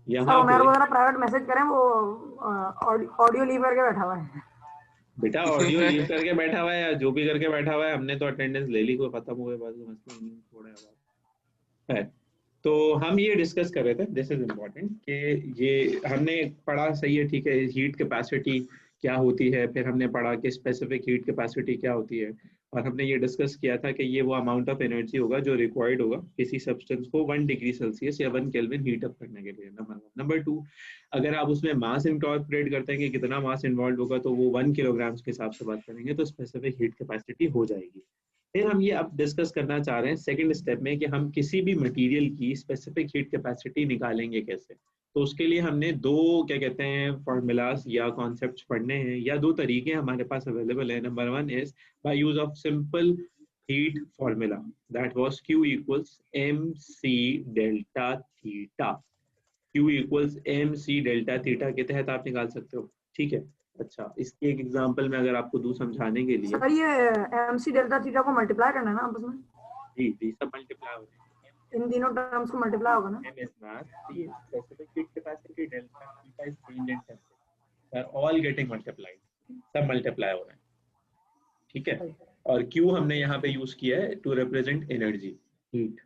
यहाँ सब मेरे पे को जरा प्राइवेट मैसेज करें, वो ऑडियो लीव करके बैठा हुआ है। बेटा ऑडियो लीव करके बैठा हुआ है या जो भी करके बैठा हुआ है, हमने तो अटेंडेंस ले ली, कोई खत्म हुए बस, मसला नहीं थोड़ा है। तो हम ये डिस्कस कर रहे थे, दिस इज इम्पोर्टेंट, कि ये हमने पढ़ा सही है, ठीक है, हीट कैपेसिटी क्या होती है, फिर हमने पढ़ा कि स्पेसिफिक हीट कैपेसिटी क्या होती है, और हमने ये डिस्कस किया था कि ये वो अमाउंट ऑफ एनर्जी होगा जो रिक्वायर्ड होगा किसी सब्सटेंस को 1 डिग्री सेल्सियस या 1 केल्विन हीट अप करने के लिए, नंबर 1। नंबर 2, अगर आप उसमें मास इंकॉर्पोरेट करते हैं कि कितना मास इन्वॉल्व होगा, तो वो 1 किलोग्राम के हिसाब से बात करेंगे, तो स्पेसिफिक हीट कैपेसिटी हो जाएगी। फिर हम ये अब डिस्कस करना चाह रहे हैं सेकंड स्टेप में कि हम किसी भी मटेरियल की स्पेसिफिक हीट कैपेसिटी निकालेंगे कैसे। तो उसके लिए हमने दो क्या कहते हैं फॉर्मूलाज या कॉन्सेप्ट्स पढ़ने हैं, या दो तरीके हमारे पास अवेलेबल है। Number 1 is by use of simple heat formula, that was Q equals mc delta theta. Q equals mc delta theta के तहत आप निकाल सकते हो, ठीक है। अच्छा, इसके एक एग्जांपल में अगर आपको दूं समझाने के लिए, सर ये एमसी डेल्टा थीटा को मल्टीप्लाई करना है ना आपस में, जी जी सब मल्टीप्लाई हो रहे हैं। इन तीनों टर्म्स को मल्टीप्लाई होगा ना। M is mass, C is specific heat capacity, delta theta is change in temperature. They're all getting multiplied. सब मल्टीप्लाई हो रहे हैं, ठीक है। और Q हमने यहाँ पे यूज किया है टू रिप्रेजेंट एनर्जी, हीट,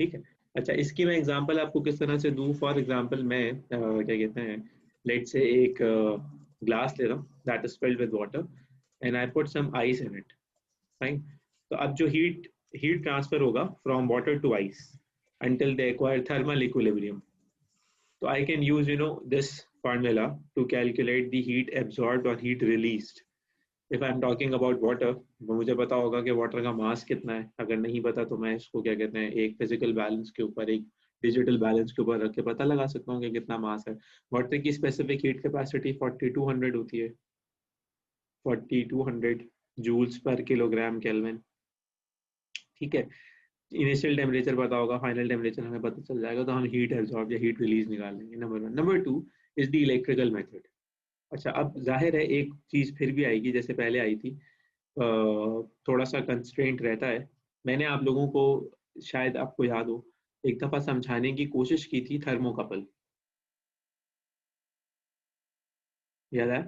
ठीक है। अच्छा, इसकी मैं एग्जांपल आपको किस तरह से दूं। फॉर एग्जांपल मैं क्या कहते हैं, लेट से एक ग्लास ले रहा हूँ that is filled with water and I put some ice in it, fine. तो अब जो हीट हीट ट्रांसफर होगा from water to ice until they acquire thermal equilibrium. So I can use, this formula to calculate the heat absorbed or heat released. If I'm talking about water, तो मुझे पता होगा कि water का मास कितना है। अगर नहीं पता तो मैं इसको क्या कहते हैं एक फिजिकल बैलेंस के ऊपर, एक डिजिटल बैलेंस के ऊपर रख के पता लगा सकता हूँ कि कितना मास है। वाटर की स्पेसिफिक हीट कैपेसिटी 4200 होती है, 4200 जूल्स पर किलोग्राम केल्विन, ठीक है। इनिशियल टेम्परेचर पता होगा, फाइनल टेम्परेचर हमें पता चल जाएगा, तो हम हीट एब्जॉर्ब या हीट रिलीज निकाल लेंगे, number 1। Number 2 is the electrical method. अच्छा, अब जाहिर है एक चीज फिर भी आएगी जैसे पहले आई थी, थोड़ा सा कंस्ट्रेंट रहता है। मैंने आप लोगों को, शायद आपको याद हो, एक दफा समझाने की कोशिश की थी थर्मोकपल, याद है?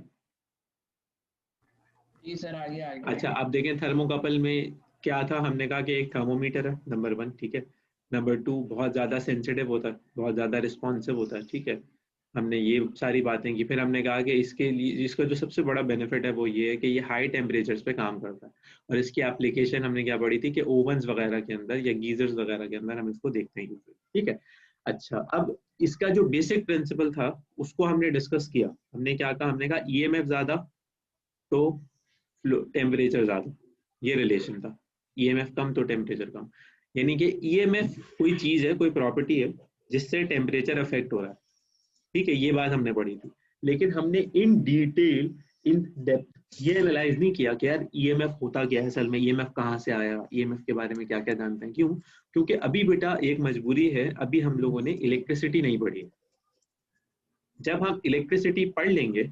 जी सर, आगे आगे। अच्छा, आप देखें थर्मोकपल में क्या था, हमने कहा कि एक थर्मोमीटर है, नंबर 1, ठीक है। नंबर 2 बहुत ज़्यादा सेंसिटिव होता है, बहुत ज़्यादा रिस्पॉन्सिव होता है, ठीक है। हमने ये सारी बातें की। फिर हमने कहा कि इसके लिए इसका जो सबसे बड़ा बेनिफिट है वो ये है कि ये हाई टेम्परेचर्स पे काम करता है, और इसकी एप्लीकेशन हमने क्या पढ़ी थी कि ओवन्स वगैरह के अंदर या गीजर्स वगैरह के अंदर हम इसको देखते हैं, ठीक है। अच्छा, अब इसका जो बेसिक प्रिंसिपल था उसको हमने डिस्कस किया। हमने क्या कहा, हमने कहा ईएमएफ ज़्यादा तो टेम्परेचर ज्यादा, ये रिलेशन था। ईएमएफ कम तो टेम्परेचर कम, यानी कि ईएमएफ कोई चीज है, कोई प्रॉपर्टी है जिससे टेम्परेचर अफेक्ट हो रहा है, ठीक है। ये बात हमने पढ़ी थी, लेकिन हमने इन डिटेल, इन डेप्थ ये एनालाइज नहीं किया कि यार ईएमएफ होता क्या है असल में, ईएमएफ कहाँ से आया, ईएमएफ के बारे में क्या क्या जानते हैं। क्यों? क्योंकि अभी बेटा एक मजबूरी है, अभी हम लोगों ने इलेक्ट्रिसिटी नहीं पढ़ी। जब हम इलेक्ट्रिसिटी पढ़ लेंगे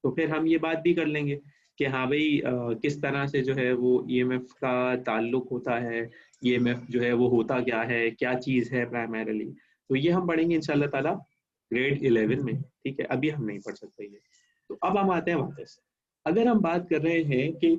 तो फिर हम ये बात भी कर लेंगे कि हाँ भाई किस तरह से जो है वो ईएमएफ का ताल्लुक होता है, ईएमएफ जो है वो होता क्या है, क्या चीज़ है प्राइमरीली। तो ये हम पढ़ेंगे इंशाल्लाह ताला ग्रेड 11 में, ठीक है। अभी हम नहीं पढ़ सकते ये। तो अब हम आते हैं वापस, अगर हम बात कर रहे हैं कि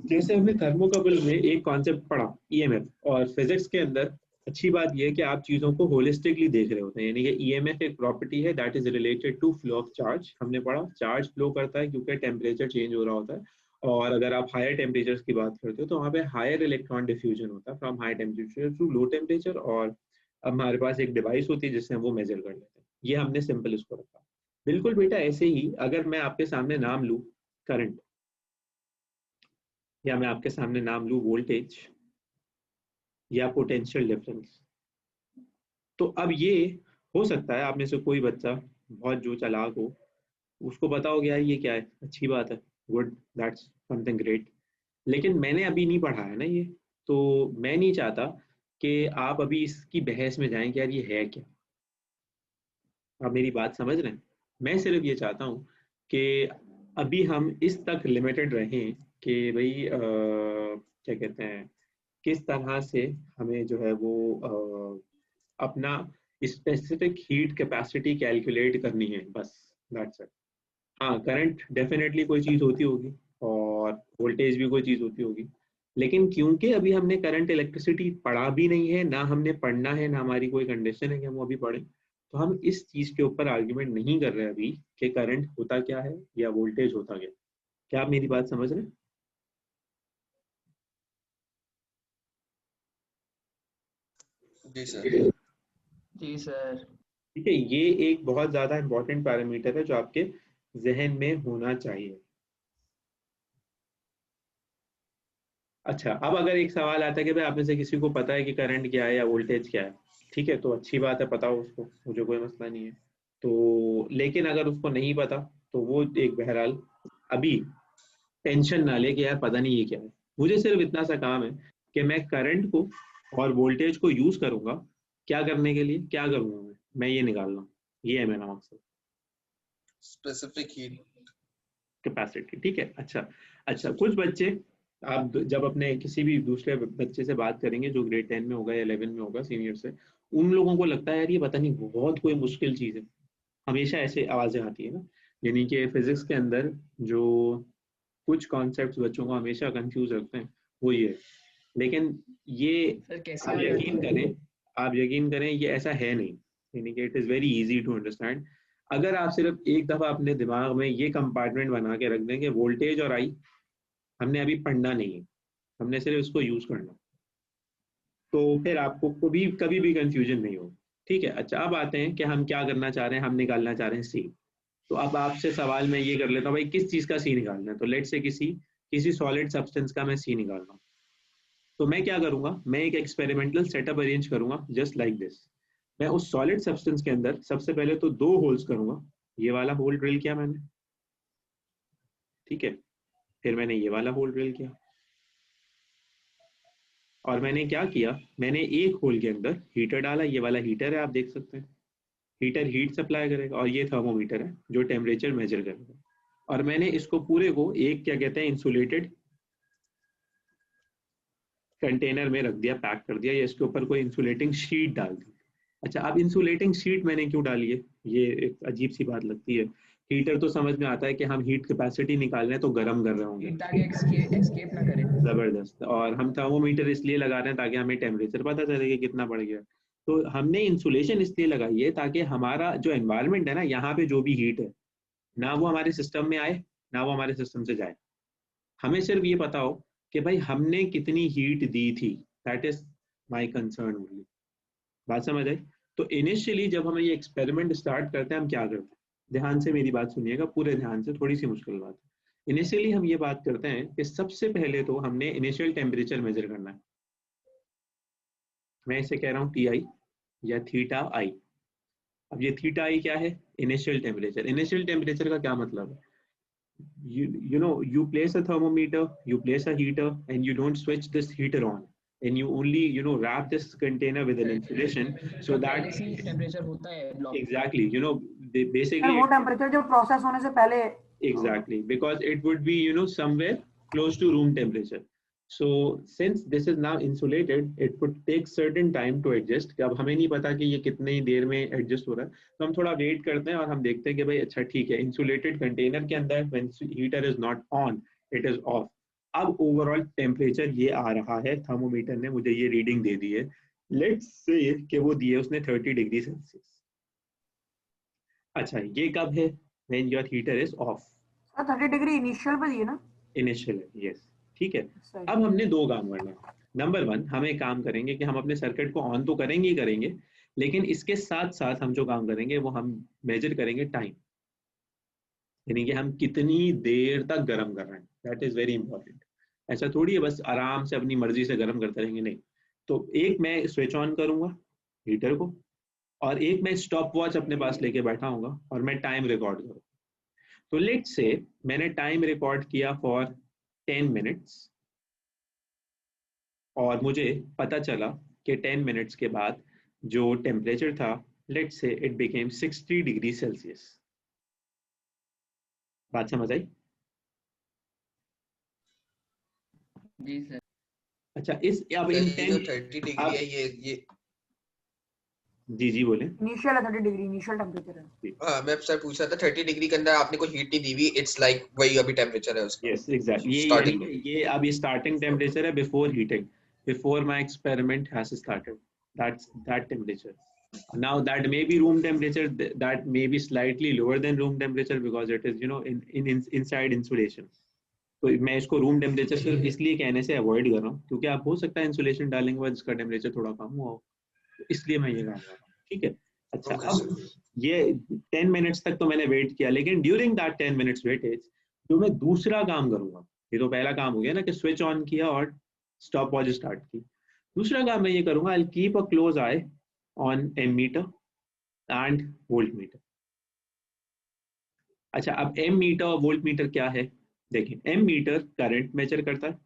जैसे हमने थर्मोकपल में एक कॉन्सेप्ट पढ़ा ईएमएफ, और फिजिक्स के अंदर अच्छी बात यह है कि आप चीजों को होलिस्टिकली देख रहे होते हैं, यानी कि ईएमएफ एक प्रॉपर्टी है that is related to flow of charge. हमने पढ़ा चार्ज फ्लो करता है क्योंकि टेम्परेचर चेंज हो रहा होता है, और अगर आप हायर टेम्परेचर की बात करते हो तो वहाँ पे हायर इलेक्ट्रॉन डिफ्यूजन होता है from high temperature to low temperature, और हमारे पास एक डिवाइस होती है जिससे हम वो मेजर कर लेते हैं। ये हमने सिंपल इसको रखा। बिल्कुल बेटा ऐसे ही अगर मैं आपके सामने नाम लूँ करंट, या मैं आपके सामने नाम लूँ वोल्टेज या पोटेंशियल डिफरेंस, तो अब ये हो सकता है आप में से कोई बच्चा बहुत जो चालाक हो उसको पता हो गया ये क्या है, अच्छी बात है, गुड, दैट्स समथिंग ग्रेट। लेकिन मैंने अभी नहीं पढ़ा है ना ये, तो मैं नहीं चाहता कि आप अभी इसकी बहस में जाएं कि यार ये है क्या। आप मेरी बात समझ रहे हैं? मैं सिर्फ ये चाहता हूँ कि अभी हम इस तक लिमिटेड रहें कि भाई क्या कहते हैं, किस तरह से हमें जो है वो अपना स्पेसिफिक हीट कैपेसिटी कैलकुलेट करनी है, बस, दैट्स इट। हाँ, करंट डेफिनेटली कोई चीज़ होती होगी और वोल्टेज भी कोई चीज़ होती होगी, लेकिन क्योंकि अभी हमने करंट इलेक्ट्रिसिटी पढ़ा भी नहीं है, ना हमने पढ़ना है, ना हमारी कोई कंडीशन है कि हम वो अभी पढ़ें, तो हम इस चीज़ के ऊपर आर्ग्यूमेंट नहीं कर रहे अभी कि करंट होता क्या है या वोल्टेज होता क्या। क्या आप मेरी बात समझ रहे हैं? जी सर। जी सर। ठीक है, ये एक बहुत ज़्यादा इंपॉर्टेंट पैरामीटर है जो आपके जहन में होना चाहिए। अच्छा, अब अगर एक सवाल आता है कि भाई आप में से किसी को पता है कि करंट क्या है या वोल्टेज क्या है, ठीक है, तो अच्छी बात है, पता हो उसको, मुझे कोई मसला नहीं है। तो लेकिन अगर उसको नहीं पता तो वो एक बहरहाल अभी टेंशन ना ले कि यार पता नहीं ये क्या है। मुझे सिर्फ इतना सा काम है कि मैं करंट को और वोल्टेज को यूज करूंगा, क्या करने के लिए, क्या करूंगा मैं ये निकाल रहा हूँ, ये है मेरा मकसद, स्पेसिफिक हीट कैपेसिटी। ठीक है, अच्छा अच्छा, कुछ बच्चे, आप जब अपने किसी भी दूसरे बच्चे से बात करेंगे जो ग्रेड 10 में होगा या 11 में होगा सीनियर से, उन लोगों को लगता है यार ये पता नहीं बहुत कोई मुश्किल चीज़ है, हमेशा ऐसे आवाज़ें आती है ना, यानी कि फिजिक्स के अंदर जो कुछ कॉन्सेप्ट्स बच्चों को हमेशा कंफ्यूज रखते हैं वो ये है। लेकिन ये सर कैसे आप आ जाती यकीन है? करें, आप यकीन करें ये ऐसा है नहीं, यानी कि it is very easy to understand. अगर आप सिर्फ एक दफ़ा अपने दिमाग में ये कंपार्टमेंट बना के रख देंगे, वोल्टेज और आई हमने अभी पढ़ना नहीं है, हमने सिर्फ इसको यूज करना, तो फिर आपको कभी भी कंफ्यूजन नहीं होगा। ठीक है, अच्छा, अब आते हैं कि हम क्या करना चाह रहे हैं, हम निकालना चाह रहे हैं सी। तो अब आपसे सवाल मैं ये कर लेता हूँ भाई किस चीज़ का सी निकालना है, तो लेट से किसी किसी सॉलिड सब्सटेंस का मैं सी निकाल रहा हूँ। तो मैं क्या करूंगा, मैं एक एक्सपेरिमेंटल सेटअप अरेंज करूंगा जस्ट लाइक दिस। मैं उस सॉलिड सब्सटेंस के अंदर सबसे पहले तो 2 होल्स करूंगा, ये वाला होल ड्रिल किया मैंने, ठीक है, फिर मैंने ये वाला होल ड्रिल किया, और मैंने क्या किया, मैंने एक होल के अंदर हीटर डाला, ये वाला हीटर है आप देख सकते हैं, हीटर हीट सप्लाई करेगा, और ये थर्मोमीटर है जो टेम्परेचर मेजर करेगा। और मैंने इसको पूरे को एक क्या कहते हैं इंसुलेटेड कंटेनर में रख दिया, पैक कर दिया, या इसके ऊपर कोई इंसुलेटिंग शीट डाल दी। अच्छा, अब इंसुलेटिंग शीट मैंने क्यों डाली है, ये एक अजीब सी बात लगती है। हीटर तो समझ में आता है कि हम हीट कैपेसिटी निकाल रहे हैं तो गर्म कर रहे होंगे, हीट ताकि एस्केप ना करे। जबरदस्त, और हम थर्मोमीटर इसलिए लगा रहे हैं ताकि हमें टेम्परेचर पता चले कि कितना बढ़ गया। तो हमने इंसुलेशन इसलिए लगाई है ताकि हमारा जो एनवायरनमेंट है ना, यहाँ पे जो भी हीट है ना वो हमारे सिस्टम में आए, ना वो हमारे सिस्टम से जाए, हमें सिर्फ ये पता हो कि भाई हमने कितनी हीट दी थी, that is my concern only. बात समझ आई? तो इनिशियली जब हम ये एक्सपेरिमेंट स्टार्ट करते हैं हम क्या करते हैं, ध्यान से मेरी बात सुनिएगा पूरे ध्यान से, थोड़ी सी मुश्किल बात है। इनिशियली हम ये बात करते हैं कि सबसे पहले तो हमने इनिशियल टेम्परेचर मेजर करना है, मैं इसे कह रहा हूँ टी आई या थीटा आई। अब ये थीटा आई क्या है, इनिशियल टेम्परेचर। इनिशियल टेम्परेचर का क्या मतलब है, you know you place a thermometer, you place a heater, and you don't switch this heater on, and you only wrap this container with an insulation temperature so का that पहले से ही temperature होता है block में। exactly sir basically वो temperature जो process होने से पहले exactly because it would be somewhere close to room temperature. So since this is now insulated it would take certain time to adjust, कि अब हमें नहीं पता कि ये कितनी देर में एडजस्ट हो रहा है, तो हम थोड़ा वेट करते हैं और हम देखते हैं कि भाई अच्छा ठीक है, इंसुलेटेड कंटेनर के अंदर when heater is not on it is of. अब ओवरऑल टेम्परेचर ये आ रहा है, थर्मोमीटर ने मुझे ये रीडिंग दे दी है, लेट्स से कि वो दिए उसने 30 डिग्री सेल्सियस। अच्छा, ये कब है, when your heater is of, sir 30 degree initial पे दिए ना। इनिशियल है, यस, ठीक है। सही। अब हमने 2 काम करना है। नंबर 1, हम एक काम करेंगे कि हम अपने सर्किट को ऑन तो करेंगे ही करेंगे, लेकिन इसके साथ साथ हम जो काम करेंगे वो हम मेजर करेंगे टाइम, यानी कि हम कितनी देर तक गर्म कर रहे हैं, दैट इज वेरी इंपॉर्टेंट। ऐसा थोड़ी है बस आराम से अपनी मर्जी से गर्म करते रहेंगे, नहीं। तो एक मैं स्विच ऑन करूंगा हीटर को, और एक मैं स्टॉप वॉच अपने पास लेके बैठा हूँ और मैं टाइम रिकॉर्ड करूँ। तो लेट्स से मैंने टाइम रिकॉर्ड किया फॉर 10 मिनट्स, और मुझे पता चला कि 10 मिनट्स के बाद जो टेम्परेचर था, let's say it became 60 degree Celsius. बात समझ आई? जी सर। अच्छा, इस अब सर इन ये जो 10 30 डिग्री अब है ये जी बोले। इनिशियल है 30 डिग्री, इनिशियल टेम्परेचर है। हाँ मैं आपसे पूछ रहा था 30 डिग्री के अंदर आपने कोई हीट नहीं दी हुई, इट्स लाइक वही अभी टेम्परेचर है उसका। यस एग्जैक्टली, स्टार्टिंग में ये अब ये स्टार्टिंग टेम्परेचर है before heating, before my experiment has started, that's that temperature. Now that may be room temperature, that may be slightly lower than room temperature because it is, you know, inside insulation. तो मैं इसको room temperature सिर्फ इसलिए कहने से avoid कर रहा हूँ क्योंकि आप हो सकता है इंसुलेशन डालने के बाद इसका टेम्परेचर थोड़ा कम हुआ हो, तो इसलिए मैं ये कह रहा हूँ. ठीक है. अच्छा, Okay, अब ये 10 मिनट्स तक तो मैंने वेट किया, लेकिन ड्यूरिंग दैट 10 मिनट्स वेटेज जो मैं दूसरा काम करूंगा, ये तो पहला काम हो गया ना कि स्विच ऑन किया और स्टॉप वॉच स्टार्ट की. दूसरा काम मैं ये करूंगा, I keep a close eye on ammeter and voltmeter. अच्छा, अब एम मीटर और वोल्ट मीटर क्या है? देखिए, एम मीटर करंट मेजर करता है,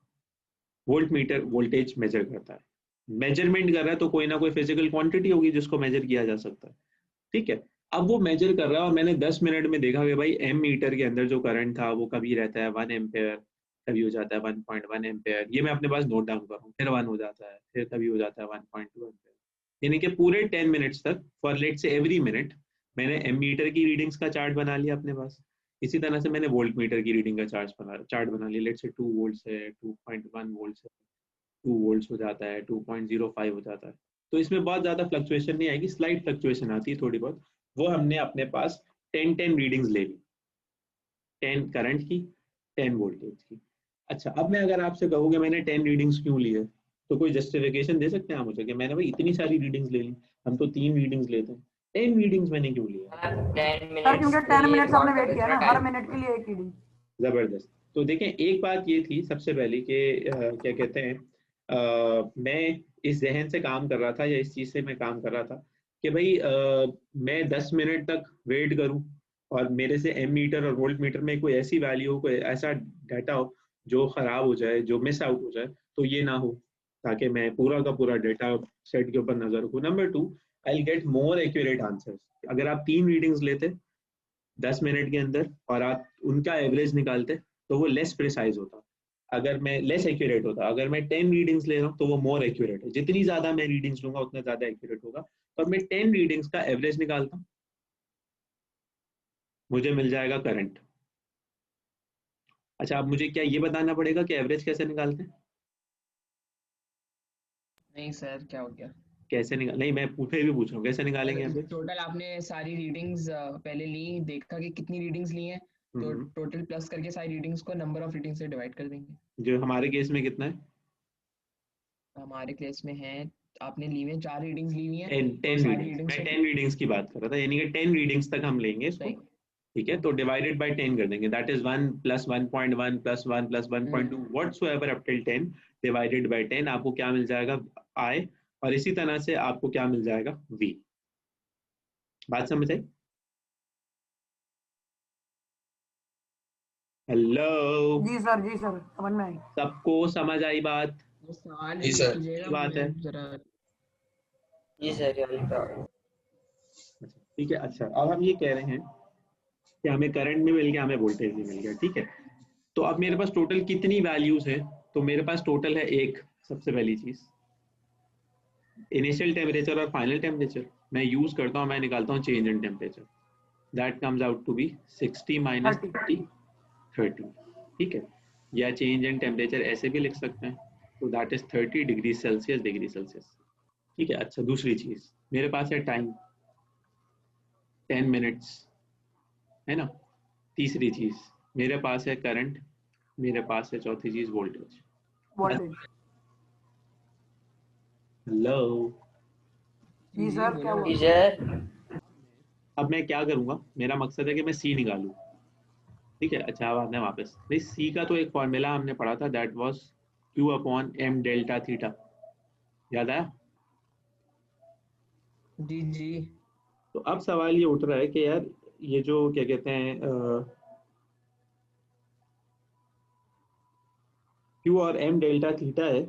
वोल्ट मीटर वोल्टेज मेजर करता है. मेजरमेंट कर रहा है तो कोई ना कोई फिजिकल क्वांटिटी होगी जिसको मेजर किया जा सकता है. ठीक है. अब वो मेजर कर रहा है और मैंने 10 मिनट में देखा कि भाई एम मीटर के अंदर जो करंट था वो कभी रहता है 1 एम्पेयर, कभी हो जाता है 1.1 एम्पेयर. ये मैं अपने पास नोट डाउन कर रहा हूँ. फिर 1 हो जाता है, फिर कभी हो जाता है 1.2 एम्पेयर. यानी कि पूरे 10 मिनट्स तक फॉर लेट से एवरी मिनट मैंने एम मीटर की रीडिंग्स का चार्ट बना लिया अपने पास. इसी तरह से मैंने वोल्ट मीटर की रीडिंग का चार्ट बना लिया. लेट से 2 वोल्ट है, 2.1 वोल्ट है, 2 वोल्ट्स हो जाता है, 2.05 हो जाता है. तो इसमें बहुत ज़्यादा फ्लक्चुएशन नहीं आएगी, स्लाइट फ्लक्चुएशन आती है थोड़ी बहुत. वो हमने अपने पास 10 रीडिंग्स ले ली, 10 करंट की, 10 वोल्टेज की. अच्छा, अब मैं अगर आपसे कहूँ कि मैंने 10 रीडिंग्स क्यों ली है, तो कोई जस्टिफिकेशन दे सकते हैं आप मुझे कि मैंने भाई इतनी सारी रीडिंग्स ले ली, हम तो 3 रीडिंग्स लेते हैं, 10 रीडिंग्स मैंने क्यों लिया? सर क्योंकि 10 मिनट्स आपने वेट किया ना, हर मिनट के लिए एक रीडिंग. जबरदस्त. तो देखें, एक बात ये थी सबसे पहले कि क्या कहते हैं, मैं इस जहन से काम कर रहा था या इस चीज़ से मैं काम कर रहा था कि भाई मैं 10 मिनट तक वेट करूं और मेरे से एम मीटर और वोल्ट मीटर में कोई ऐसी वैल्यू हो, कोई ऐसा डाटा हो जो ख़राब हो जाए, जो मिस आउट हो जाए, तो ये ना हो, ताकि मैं पूरा का पूरा डेटा सेट के ऊपर नजर रखूँ. Number 2, I get more accurate answers. अगर आप 3 रीडिंग्स लेते 10 मिनट के अंदर और आप उनका एवरेज निकालते तो वो लेस प्रिसाइज होता, अगर मैं लेस एक्यूरेट होता. अगर मैं 10 रीडिंग्स ले रहा हूँ तो वो मोर एक्यूरेट है. जितनी ज्यादा मैं रीडिंग्स लूंगा उतना ज्यादा एक्यूरेट होगा. और मैं 10 रीडिंग्स का एवरेज निकालता हूँ, मुझे मिल जाएगा करंट. अच्छा, अब मुझे क्या ये बताना पड़ेगा कि एवरेज कैसे निकालते हैं? नहीं सर, क्या हो गया? कैसे निकाल नहीं, मैं फिर भी पूछ रहा हूँ, कैसे निकालेंगे एवरेज? टोटल आपने सारी रीडिंग्स पहले ली, देखा कि कितनी रीडिंग्स ली हैं, तो टोटल प्लस करके सारी रीडिंग्स को नंबर ऑफ रीडिंग्स से डिवाइड कर देंगे. जो हमारे केस में कितना है? हमारे केस में है, आपने ली हुई 4 रीडिंग्स ली हुई हैं, 10 सारी रीडिंग्स. रीडिंग्स मैं से 10 रीडिंग्स की बात कर रहा था, यानी कि 10 रीडिंग्स तक हम लेंगे इसको. सही. ठीक है, तो डिवाइडेड बाय 10 कर देंगे. That is 1 plus 1.1 plus 1 plus 1.2 whatsoever up till 10 divided by 10. आपको क्या मिल जाएगा? आई. और इसी तरह से आपको क्या मिल जाएगा? वी. बात समझ आई? हेलो, जी सर समझ में आई. सबको समझ आई बात? वो सवाल जी रिपीट सर. कीजिएगा, बात है. मैं जरा. जी सर. ठीक है. अच्छा, अब हम ये कह रहे हैं कि हमें करंट भी मिल गया, हमें वोल्टेज भी मिल गया. ठीक है. तो अब मेरे पास टोटल कितनी वैल्यूज है? तो मेरे पास टोटल है एक. सबसे पहली चीज इनिशियल टेम्परेचर और फाइनल टेम्परेचर. मैं यूज करता हूँ, मैं निकालता हूँ change in temperature. That comes out to be 60 minus 30 30. ठीक है. या चेंज इन टेम्परेचर ऐसे भी लिख सकते हैं, तो that is 30 degree Celsius, degree Celsius. ठीक है. अच्छा, दूसरी चीज मेरे पास है टाइम 10 मिनट्स, है ना. तीसरी चीज मेरे पास है करंट, मेरे पास है चौथी चीज वोल्टेज. वोल्टेज. हेलो. जी सर क्या हुआ? जी सर. अब मैं क्या करूंगा, मेरा मकसद है कि मैं सी निकालूं. ठीक है. अच्छा, अब आते हैं वापस. भाई सी का तो एक फॉर्मूला हमने पढ़ा था, that was Q upon M delta theta. याद आया? जी जी. तो अब सवाल ये उठ रहा है कि यार ये जो क्या कहते हैं क्यू और एम डेल्टा थीटा है,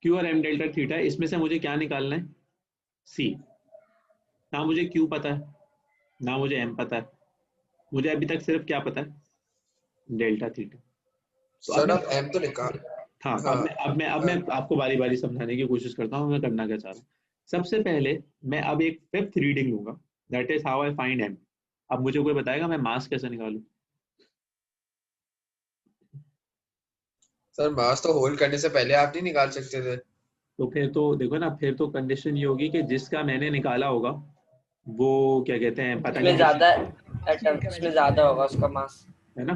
क्यू और एम डेल्टा थीटा है, इसमें से मुझे क्या निकालना है? सी. ना मुझे क्यू पता है ना मुझे एम पता है, मुझे अभी तक सिर्फ क्या पता है, डेल्टा थीटा। तो सर अब आप m तो निकाल। हाँ, हाँ अब मैं आपको बारी बारी समझाने की कोशिश करता हूँ मैं करना क्या चाह रहा हूँ। सबसे पहले मैं अब एक फिफ्थ रीडिंग लूंगा, that is how I find M. अब मुझे कोई बताएगा मैं मास कैसे निकालूं? सर मास तो होल्ड करने से पहले आप नहीं निकाल सकते थे। तो फिर तो देखो ना, फिर तो कंडीशन ये होगी कि जिसका मैंने निकाला होगा वो क्या कहते हैं पता इसमें नहीं ज्यादा वैसे एटम, इसमें ज्यादा होगा उसका मास। है ना।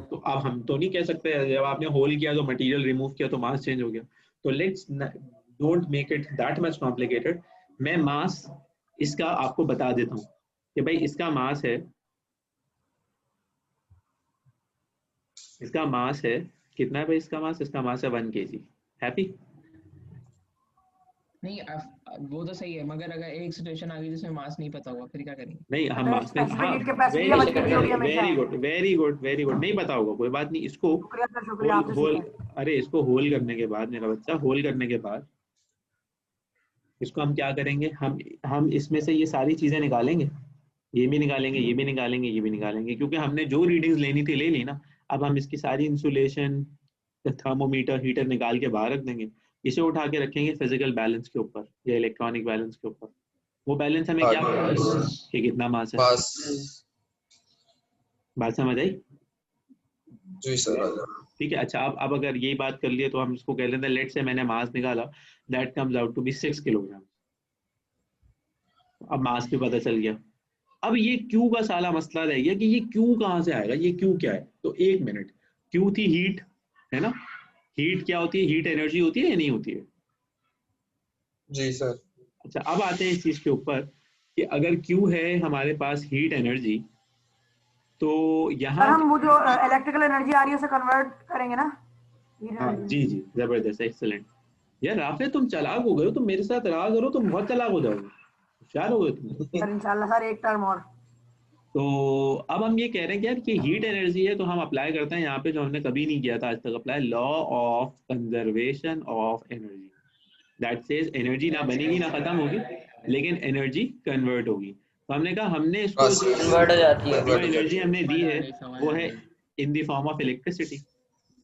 तो अब हम तो नहीं कह सकते जब आपने होल किया तो मटेरियल रिमूव किया तो मास चेंज हो गया। तो let's don't make it that much complicated. मैं मास इसका आपको बता देता हूँ कि भाई इसका मास है कितना है भाई, इसका मास है 1 kg। हैप्पी? नहीं वो तो सही है, मगर अगर एक सिचुएशन आ गई जिसमें मास नहीं पता हुआ, फिर क्या करेंगे? नहीं हम अगर मास नहीं, स्पेसिफिक हाँ हीट कैपेसिटी वेरी है 1 kg होगी हमेशा। Very good very good very good, नहीं पता होगा कोई बात नहीं। इसको शुक्रिया सर, शुक्रिया, होल आपसे होल सीखा। अरे इसको होल करने के बाद मेरा बच्चा, होल करने के बाद इसको हम क्या करेंगे, हम इसमें से ये सारी चीजें निकालेंगे, ये भी निकालेंगे ये भी निकालेंगे ये भी निकालेंगे, क्योंकि हमने जो रीडिंग्स लेनी थी ले ली ना। अब हम इसकी सारी इंसुलेशन थर्मोमीटर हीटर निकाल के बाहर रख देंगे, इसे उठा के रखेंगे फिजिकल बैलेंस के ऊपर या इलेक्ट्रॉनिक बैलेंस के ऊपर। वो बैलेंस हमें क्या बताएगा बस कि कितना मास है। बस बात समझ आई? जी सर राजा। ठीक है। अच्छा अब अगर यही बात कर लिए तो हम इसको कह लेते हैं लेट से मैंने मास निकाला, that comes out to be 6 kilogram. अब मास भी पता चल गया। अब ये क्यू का साला मसला रह गया कि ये क्यू कहाँ से आएगा, ये क्यू क्या है। तो एक मिनट, क्यू थी हीट, है ना। हीट क्या होती है, हीट एनर्जी होती है या नहीं होती है? जी सर। अच्छा अब आते हैं इस चीज के ऊपर कि अगर क्यू है हमारे पास हीट एनर्जी, तो सर यहाँ हम वो जो इलेक्ट्रिकल एनर्जी आ रही है उसे कन्वर्ट करेंगे ना heat हाँ energy में? जी जबरदस्त, एक्सेलेंट। यार राफे तुम चालाक हो गए हो, तुम मेरे साथ रहा करो, तुम बहुत चालाक हो जाओगे, होशियार हो गए तुम। सर इंशाल्लाह सर, एक टर्म और। तो अब हम ये कह रहे हैं कि यार कि हीट एनर्जी है, तो हम अप्लाई करते हैं यहाँ पे जो हमने कभी नहीं किया था आज तक apply, law of conservation of energy. That says energy ना बनेगी ना खत्म होगी, लेकिन एनर्जी कन्वर्ट होगी। तो हमने कहा हमने इसको बस कन्वर्ट हो जाती है। जो कन्वर्ट हो एनर्जी जाती है। हमने दी समझ आ है गई, समझ वो आ है गई। In the form of electricity.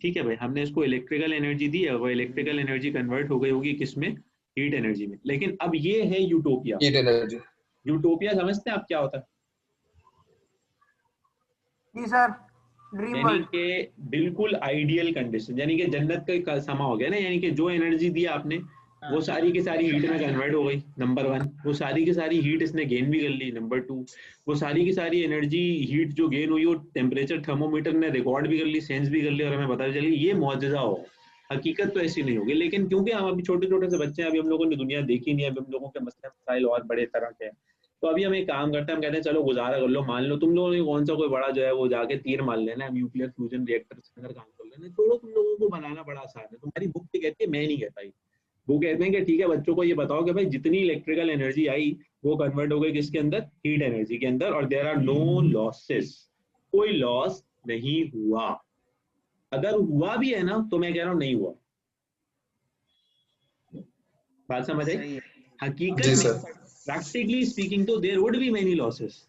ठीक है भाई, हमने इसको इलेक्ट्रिकल एनर्जी दी है, वो इलेक्ट्रिकल एनर्जी कन्वर्ट हो गई होगी किसमें, हीट एनर्जी में। लेकिन अब ये है यूटोपिया। Heat energy. यूटोपिया समझते हैं आप क्या होता है? जी सर, ड्रीम यानी वर्ल्ड। कि बिल्कुल आइडियल कंडीशन, यानी कि जन्नत का समा हो गया ना। यानी कि जो एनर्जी दी आपने वो सारी की सारी हीट में कन्वर्ट हो गई, नंबर 1। वो सारी की सारी हीट इसने गेन भी कर ली, नंबर 2। वो सारी की सारी एनर्जी हीट जो गेन हुई वो टेम्परेचर थर्मोमीटर ने रिकॉर्ड भी कर ली, सेंस भी कर ली, और हमें पता चली ये मुआजिजा हो। हकीकत तो ऐसी नहीं होगी, लेकिन क्योंकि हम अभी छोटे छोटे से बच्चे हैं, अभी हम लोगों ने दुनिया देखी नहीं है, अभी हम लोगों के मसले मसाइल और बड़े तरह के हैं। तो अभी हम एक काम करते हैं, हम कहते हैं चलो गुजारा कर लो, मान लो तुम लोगों ने कौन सा कोई बड़ा जो है वो जाके तीर मार लेना है, न्यूक्लियर फ्यूजन रिएक्टर के अंदर काम कर लेना, छोड़ो, तुम लोगों को बनाना बड़ा आसान है। तुम्हारी बुक भी कहती है, मैं नहीं कहता ये। वो कहते हैं कि ठीक है बच्चों को ये बताओ कि भाई जितनी इलेक्ट्रिकल एनर्जी आई वो कन्वर्ट हो गई किसके अंदर, हीट एनर्जी के अंदर, और देयर आर नो लॉसेस, कोई लॉस नहीं हुआ। अगर हुआ भी है ना तो मैं कह रहा हूं नहीं हुआ। बात समझ आई? सही है। हकीकत जी में सर। प्रैक्टिकली स्पीकिंग तो there would be many losses.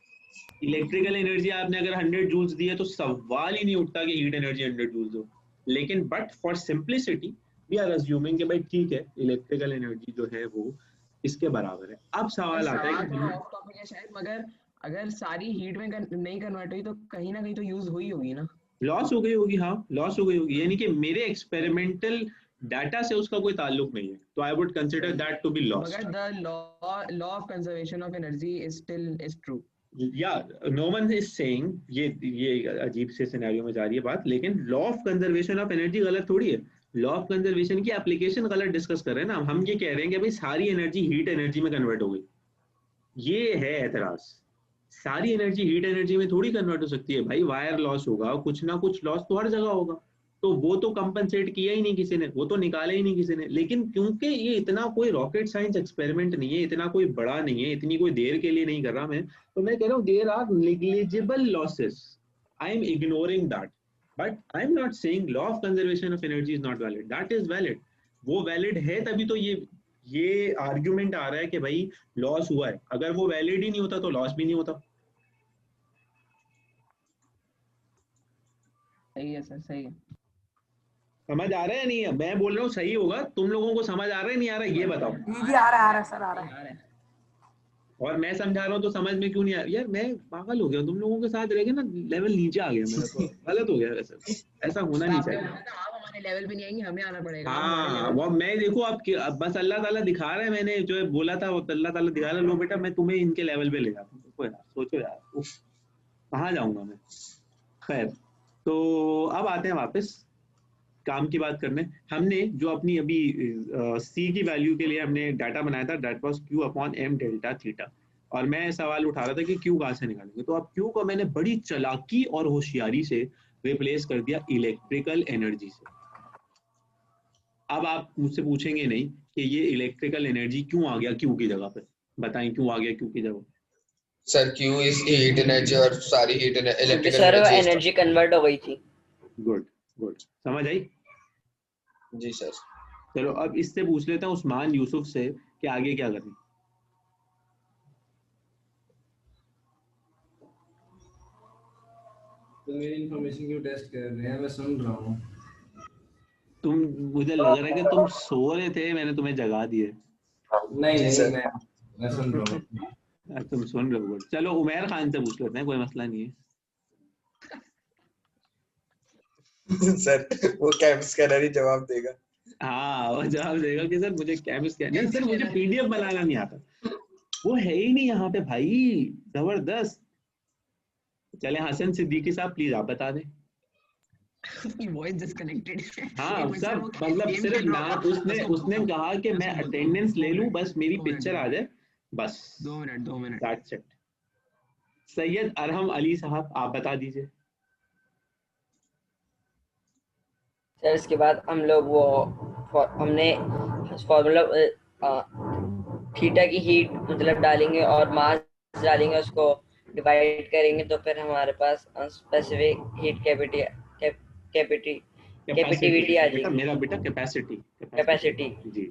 Electrical energy आपने अगर 100 जूल्स दी है तो सवाल ही नहीं उठता कि हीट एनर्जी 100 जूल्स हो। लेकिन but for simplicity we are assuming कि भाई ठीक है इलेक्ट्रिकल एनर्जी जो है वो इसके बराबर है। अब सवाल आता है सवाल कि थोड़ा ऑफ टॉपिक है शायद, मगर अगर सारी हीट में नहीं कन्वर्ट हुई तो कहीं ना कहीं तो यूज हुई होगी ना। लॉस हो गई होगी, हाँ लॉस हो गई होगी, यानी कि मेरे एक्सपेरिमेंटल डाटा से उसका कोई ताल्लुक नहीं है, तो I would consider that to be lost. मगर the law of conservation of energy is still is true. या नो वन इज सेइंग, ये अजीब से सिनेरियो में जा रही है बात, लेकिन law of conservation of energy गलत थोड़ी है। लॉ ऑफ कंजर्वेशन की एप्लीकेशन गलत डिस्कस कर रहे हैं ना हम ये कह रहे हैं कि भाई सारी एनर्जी हीट एनर्जी में कन्वर्ट हो गई, ये है एतराज। सारी एनर्जी हीट एनर्जी में थोड़ी कन्वर्ट हो सकती है भाई, वायर लॉस होगा, कुछ ना कुछ लॉस तो हर जगह होगा। तो वो तो कंपनसेट किया ही नहीं किसी ने, वो तो निकाला ही नहीं किसी ने। लेकिन क्योंकि ये इतना कोई रॉकेट साइंस एक्सपेरिमेंट नहीं है, इतना कोई बड़ा नहीं है, इतनी कोई देर के लिए नहीं कर रहा मैं, तो मैं कह रहा हूँ there are negligible losses, I am ignoring that. But I am not saying law of conservation of energy is not valid, that is valid. वो वैलिड है तभी तो ये ये आर्ग्यूमेंट आ रहा है कि भाई लॉस हुआ है, अगर वो वैलिड ही नहीं होता तो लॉस भी नहीं होता। सही है सर, सही है। समझ आ रहा है नहीं है? मैं बोल रहा हूँ सही होगा, तुम लोगों को समझ आ रहा है नहीं आ रहा है ये बताओ। जी आ रहा है सर, आ रहा है। आ रहा है। और मैं समझा रहा हूँ तो समझ में क्यों नहीं आ रहा? यार मैं पागल हो गया तुम लोगों के साथ रह के ना, लेवल नीचे आ गया मेरा तो। गलत हो गया वैसे, ऐसा होना नहीं आपने चाहिए। बोला था आप हमारे लेवल पे नहीं आएंगे, हमें आना पड़ेगा। आप हमारे हाँ लेवल वो मैं देखो अब बस अल्लाह ताला दिखा रहा है, मैंने जो है बोला था वो अल्लाह ताला दिखा रहा है, लो बेटा मैं तुम्हें इनके लेवल पे ले जाता हूँ। देखो यार, सोचो यार, उफ, कहाँ जाऊंगा मैं। खैर, तो अब आते हैं वापस काम की बात करने। हमने जो अपनी अभी सी की वैल्यू के लिए हमने डाटा बनाया था, that was Q upon M delta theta, और मैं सवाल उठा रहा था कि क्यू कहाँ से निकालेंगे। तो अब क्यू को मैंने बड़ी चालाकी और होशियारी से रिप्लेस कर दिया इलेक्ट्रिकल एनर्जी से। अब आप मुझसे पूछेंगे नहीं कि ये इलेक्ट्रिकल एनर्जी क्यों आ गया क्यू की जगह पे, बताएं क्यों आ गया क्यू की जगह। Sir Q is heat energy और सारी हीट क्योंकि इलेक्ट्रिकल सर वो एनर्जी एनर्जी कन्वर्ट हो गई थी। गुड गुड, समझ आई। जी सर। चलो अब इससे पूछ लेता हूँ उस्मान यूसुफ से कि आगे क्या करें। तो मेरी इन्फॉर्मेशन क्यों टेस्ट कर रहे हैं, मैं सुन रहा हूँ। तुम, मुझे लग रहा है कि तुम सो रहे थे, मैंने तुम्हें जगा दिए। नहीं जी नहीं, सर। मैं सुन रहा हूँ। तुम सुन रहे हो। गुड, चलो उमैर खान से पूछ लेते हैं, कोई मसला नहीं है। सर वो कैंप स्कैनर ही जवाब देगा। हाँ वो जवाब देगा कि सर मुझे केमिस्ट्री नहीं, सर मुझे पीडीएफ बनाना नहीं आता, वो है ही नहीं यहाँ पे भाई। जबरदस्त। चले हसन सिद्दीकी साहब प्लीज आप बता दें। Voice disconnected. हाँ सब, मतलब सिर्फ नाम उसने कहा कि मैं अटेंडेंस ले लूं, बस मेरी पिक्चर आ जाए, बस 2 minute 2 minute. That's it. Syed Arham Ali Sahab आप बता दीजिए। सर इसके बाद हम लोग वो हमने फॉर्मूला थीटा की हीट मतलब डालेंगे और मास डालेंगे, उसको डिवाइड करेंगे तो फिर हमारे पास स्पेसिफिक हीट कैपेसिटी आ बेटा जाएगी। मेरा बेटा कैपेसिटी कैपेसिटी जी।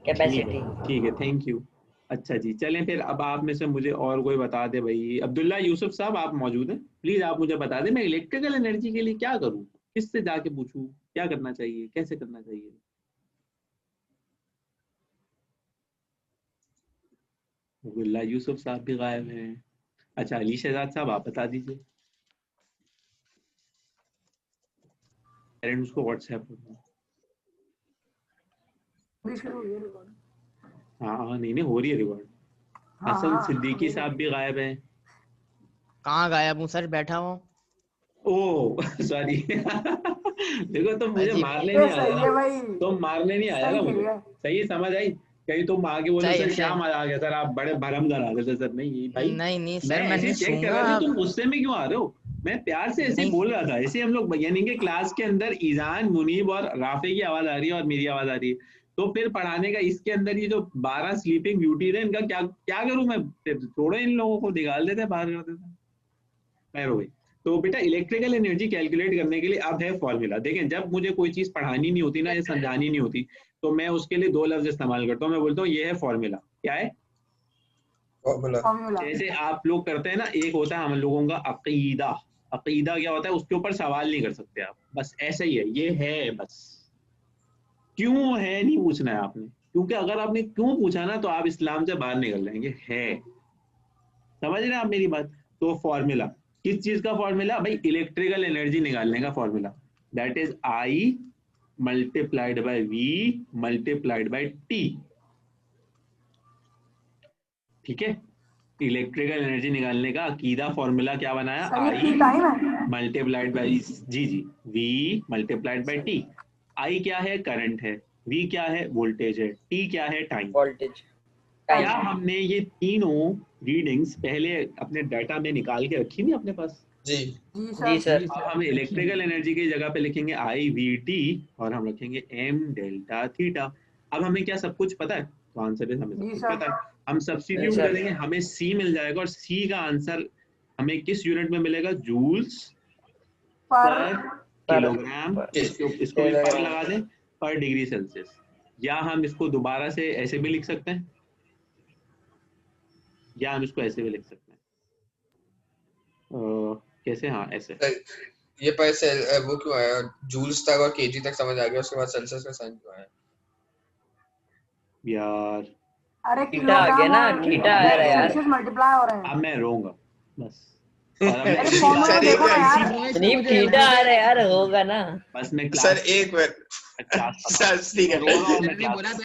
कैपेसिटी ठीक है, थैंक यू। अच्छा जी, चलें फिर अब आप में से मुझे और कोई बता दे भाई। अब्दुल्ला यूसुफ साहब आप मौजूद हैं, प्लीज आप मुझे बता दें मैं इलेक्ट्रिकल एनर्जी के लिए क्या करूं, किससे जाके पूछूं, क्या करना चाहिए, कैसे करना चाहिए। अब्दुल्ला यूसुफ साहब भी गायब हैं। अच्छा अली शहजाद साहब आप बता दीजिए। पेरेंट्स को व्हाट्सएप। अभी शुरू हुई है रिकॉर्डिंग। हाँ नहीं नहीं हो रही है रिकॉर्ड। हाँ हसन हाँ, सिद्दीकी अभी साहब भी गायब हैं। कहाँ गायब हूँ सर, बैठा हूँ। ओ सॉरी देखो तुम मुझे अजी मारने नहीं सही आया, है भाई, तुम मारने नहीं आया सही ना खेल मुझे। गया। सही समझ आई। कहीं तुम आगे बोलो सही सर है, क्या सही। मजा आ गया सर, आप बड़े भरम करा रहे थे सर। नहीं भाई, नहीं नहीं मैं सर, मैं ऐसे नहीं चेक कर छूंगा रहा था आप। तुम गुस्से में क्यों आ रहे हो। मैं प्यार से ऐसे ही नहीं बोल रहा था, ऐसे हम लोग यानी कि क्लास के अंदर ईजान मुनीब और राफे की आवाज आ रही है और मेरी आवाज आ रही है, तो फिर पढ़ाने का इसके अंदर ये जो 12 स्लीपिंग ब्यूटी है इनका क्या क्या करूं मैं, फिर छोड़ो इन लोगों को, निकाल देते बाहर कर देते। खैर हो गई। तो बेटा इलेक्ट्रिकल एनर्जी कैलकुलेट करने के लिए अब है फॉर्मूला। देखें जब मुझे कोई चीज पढ़ानी नहीं होती ना या समझानी नहीं होती, तो मैं उसके लिए दो लफ्ज इस्तेमाल करता हूँ। मैं बोलता हूँ ये है फॉर्मूला। क्या है? फॉर्मूला। फॉर्मूला। जैसे आप लोग करते हैं ना, एक होता है हम लोगों का अकीदा। अकीदा क्या होता है, उसके ऊपर सवाल नहीं कर सकते आप, बस ऐसे ही है, ये है बस। क्यों है नहीं पूछना है आपने, क्योंकि अगर आपने क्यों पूछा ना तो आप इस्लाम से बाहर निकल जाएंगे। है, समझ रहे हैं आप मेरी बात। तो फॉर्मूला किस चीज का फॉर्मूला भाई, इलेक्ट्रिकल एनर्जी निकालने का formula, that is I multiplied by V multiplied by T. ठीक है, इलेक्ट्रिकल एनर्जी निकालने का अकीदा फॉर्मूला क्या बनाया, सर ये आई टी टाइम है। Multiplied by g v multiplied by t. I क्या है, करंट है। वी क्या है, वोल्टेज है। टी क्या है, टाइम। वोल्टेज क्या टाइम। हमने ये तीनों रीडिंग्स पहले अपने डाटा में निकाल के रखी नहीं अपने पास। जी जी जी सर। सर। अब हम इलेक्ट्रिकल एनर्जी की जगह पे लिखेंगे आई वी टी और हम रखेंगे एम डेल्टा थीटा। अब हमें क्या सब कुछ पता है, तो आंसर है हमें सब जी कुछ सर। पता है। हम जी सब्स्टिट्यूट सर। करेंगे, हमें सी मिल जाएगा और सी का आंसर हमें किस यूनिट में मिलेगा, जूल्स पर पर पर किलोग्राम। इसको भी पर किलोग्राम। लगा दें, पर डिग्री सेल्सियस। या हम इसको दोबारा से ऐसे भी लिख सकते हैं, या हम इसको ऐसे भी लिख सकते हैं। कैसे? हाँ ऐसे। ये पर वो क्यों आया? जूल्स तक और केजी तक समझ आ गया, उसके बाद सेल्सियस का साइन क्यों आया यार? अरे थीटा आ गया ना, थीटा आ रहा है यार। सेल्सियस मल्टीप्लाई हो रहा है। अब मैं रोऊंगा बस। अरे फॉर्मूला देखो ना यार। नहीं थीटा आ रहा है यार, होगा ना। बस मैं सर? एक मिनट 50 सर ठीक है, रोऊंगा और मैं मैंने बोला क्लास